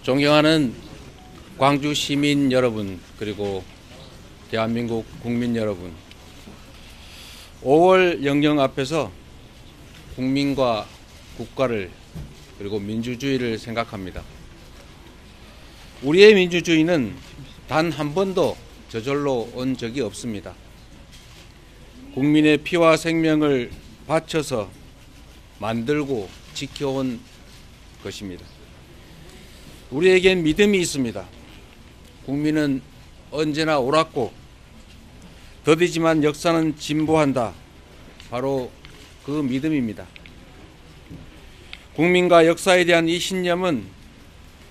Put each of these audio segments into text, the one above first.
존경하는 광주 시민 여러분, 그리고 대한민국 국민 여러분, 5월 영령 앞에서 국민과 국가를 그리고 민주주의를 생각합니다. 우리의 민주주의는 단 한 번도 저절로 온 적이 없습니다. 국민의 피와 생명을 바쳐서 만들고 지켜온 것입니다. 우리에겐 믿음이 있습니다. 국민은 언제나 옳았고 더디지만 역사는 진보한다. 바로 그 믿음입니다. 국민과 역사에 대한 이 신념은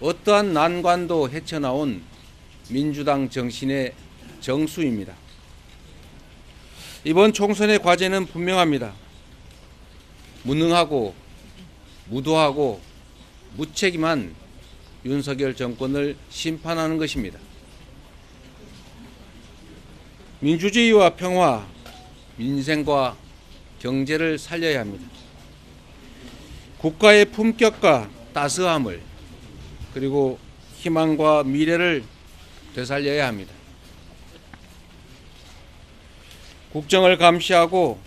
어떠한 난관도 헤쳐나온 민주당 정신의 정수입니다. 이번 총선의 과제는 분명합니다. 무능하고 무도하고 무책임한 윤석열 정권을 심판하는 것입니다. 민주주의와 평화, 민생과 경제를 살려야 합니다. 국가의 품격과 따스함을, 그리고 희망과 미래를 되살려야 합니다. 국정을 감시하고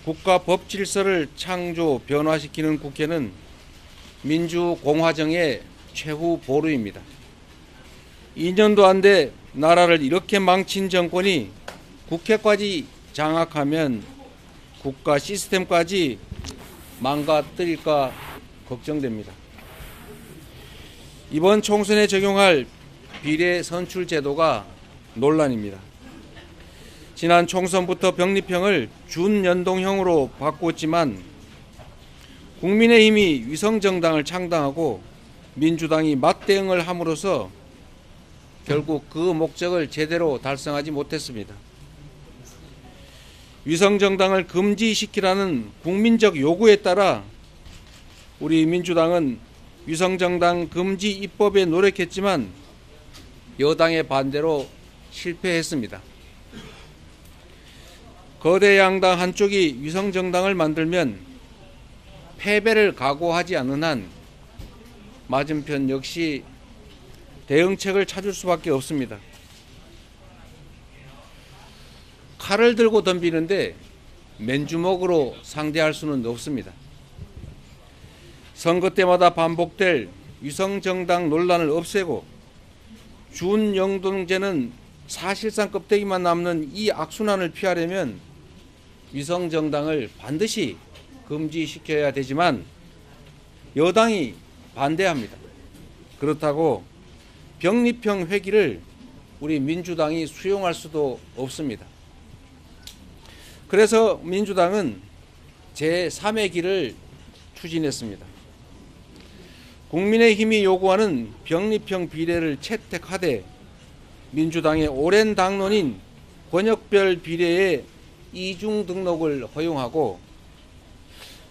국가 법 질서를 창조 변화시키는 국회는 민주공화정의 최후 보루입니다. 2년도 안 돼 나라를 이렇게 망친 정권이 국회까지 장악하면 국가 시스템까지 망가뜨릴까 걱정됩니다. 이번 총선에 적용할 비례 선출 제도가 논란입니다. 지난 총선부터 병립형을 준연동형으로 바꿨지만 국민의힘이 위성정당을 창당하고 민주당이 맞대응을 함으로써 결국 그 목적을 제대로 달성하지 못했습니다. 위성정당을 금지시키라는 국민적 요구에 따라 우리 민주당은 위성정당 금지 입법에 노력했지만 여당의 반대로 실패했습니다. 거대 양당 한쪽이 위성정당을 만들면 패배를 각오하지 않는 한 맞은편 역시 대응책을 찾을 수밖에 없습니다. 칼을 들고 덤비는데 맨주먹으로 상대할 수는 없습니다. 선거 때마다 반복될 위성정당 논란을 없애고 준영동제는 사실상 껍데기만 남는 이 악순환을 피하려면 위성정당을 반드시 금지시켜야 되지만 여당이 반대합니다. 그렇다고 병립형 회기를 우리 민주당이 수용할 수도 없습니다. 그래서 민주당은 제3의 길을 추진했습니다. 국민의힘이 요구하는 병립형 비례를 채택하되 민주당의 오랜 당론인 권역별 비례의 이중 등록을 허용하고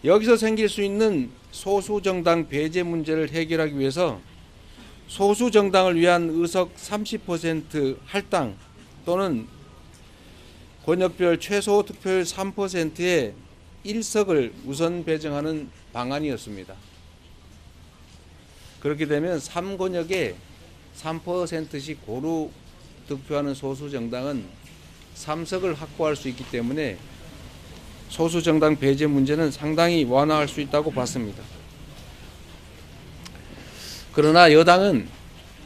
여기서 생길 수 있는 소수정당 배제 문제를 해결하기 위해서 소수정당을 위한 의석 30% 할당 또는 권역별 최소 득표율 3%의 1석을 우선 배정하는 방안이었습니다. 그렇게 되면 3권역에 3%씩 고루 득표하는 소수정당은 3석을 확보할 수 있기 때문에 소수정당 배제 문제는 상당히 완화할 수 있다고 봤습니다. 그러나 여당은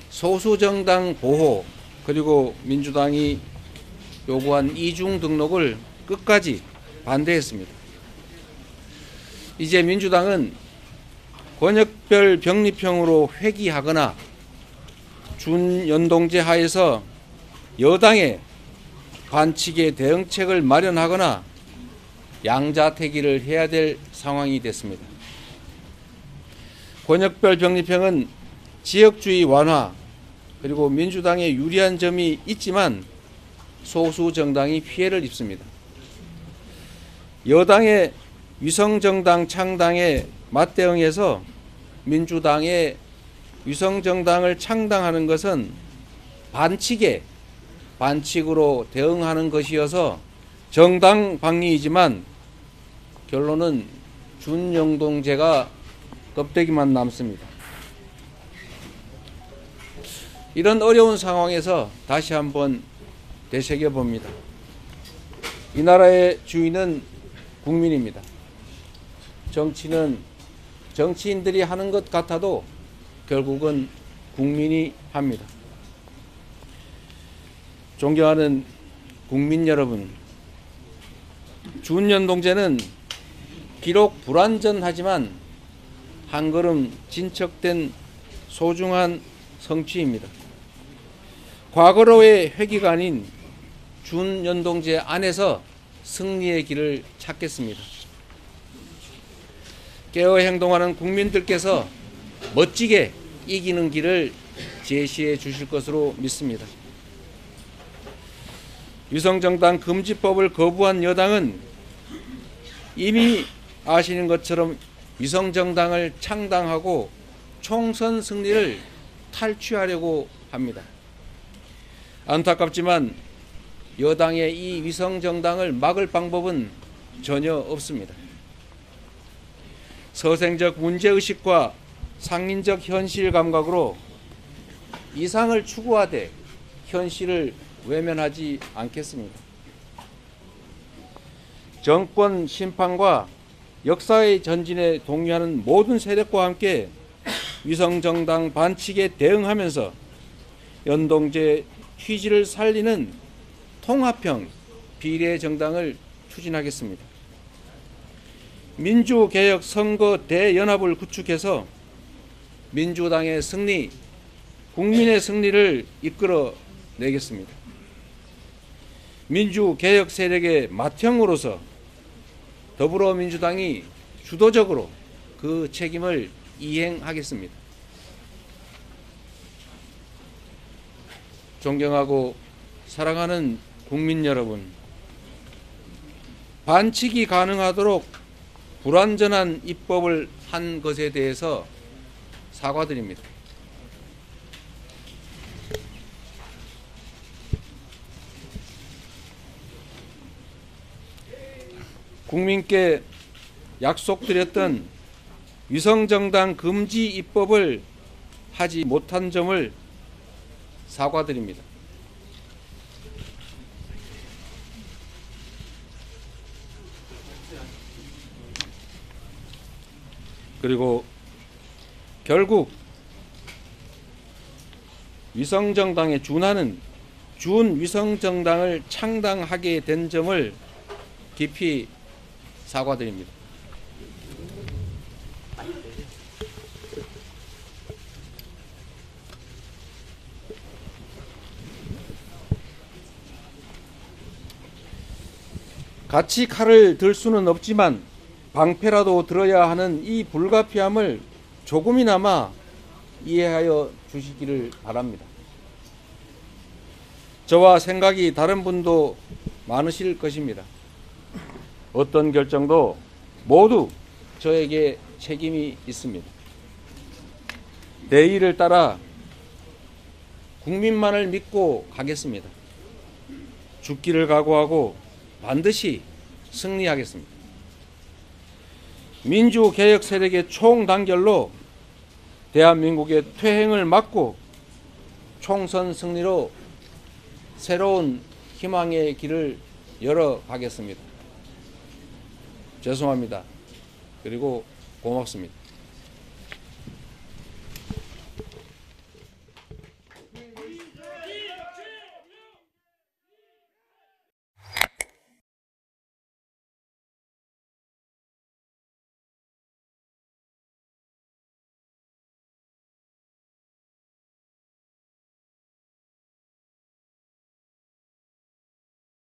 소수정당 보호 그리고 민주당이 요구한 이중 등록을 끝까지 반대했습니다. 이제 민주당은 권역별 병립형으로 회귀하거나 준연동제 하에서 여당의 반칙의 대응책을 마련하거나 양자택일을 해야 될 상황이 됐습니다. 권역별 병립형은 지역주의 완화 그리고 민주당에 유리한 점이 있지만 소수 정당이 피해를 입습니다. 여당의 위성정당 창당에 맞대응해서 민주당의 위성정당을 창당하는 것은 반칙으로 대응하는 것이어서 정당방위이지만 결론은 준영동제가 껍데기만 남습니다. 이런 어려운 상황에서 다시 한번 되새겨 봅니다. 이 나라의 주인은 국민입니다. 정치는 정치인들이 하는 것 같아도 결국은 국민이 합니다. 존경하는 국민 여러분, 준연동제는 비록 불완전하지만 한 걸음 진척된 소중한 성취입니다. 과거로의 회귀가 아닌 준연동제 안에서 승리의 길을 찾겠습니다. 깨어 행동하는 국민들께서 멋지게 이기는 길을 제시해 주실 것으로 믿습니다. 위성정당 금지법을 거부한 여당은 이미 아시는 것처럼 위성정당을 창당하고 총선 승리를 탈취하려고 합니다. 안타깝지만 여당의 이 위성정당을 막을 방법은 전혀 없습니다. 서생적 문제의식과 상인적 현실 감각으로 이상을 추구하되 현실을 외면하지 않겠습니다. 정권 심판과 역사의 전진에 동의하는 모든 세력과 함께 위성정당 반칙에 대응하면서 연동제 취지를 살리는 통합형 비례정당을 추진하겠습니다. 민주개혁 선거 대연합을 구축해서 민주당의 승리, 국민의 승리를 이끌어 내겠습니다. 민주개혁 세력의 맏형으로서 더불어민주당이 주도적으로 그 책임을 이행하겠습니다. 존경하고 사랑하는 국민 여러분, 반칙이 가능하도록 불완전한 입법을 한 것에 대해서 사과드립니다. 국민께 약속드렸던 위성정당 금지 입법을 하지 못한 점을 사과드립니다. 그리고 결국 위성정당에 준하는 준위성정당을 창당하게 된 점을 깊이 사과드립니다. 같이 칼을 들 수는 없지만 방패라도 들어야 하는 이 불가피함을 조금이나마 이해하여 주시기를 바랍니다. 저와 생각이 다른 분도 많으실 것입니다. 어떤 결정도 모두 저에게 책임이 있습니다. 대의를 따라 국민만을 믿고 가겠습니다. 죽기를 각오하고 반드시 승리하겠습니다. 민주개혁 세력의 총단결로 대한민국의 퇴행을 막고 총선 승리로 새로운 희망의 길을 열어가겠습니다. 죄송합니다. 그리고 고맙습니다.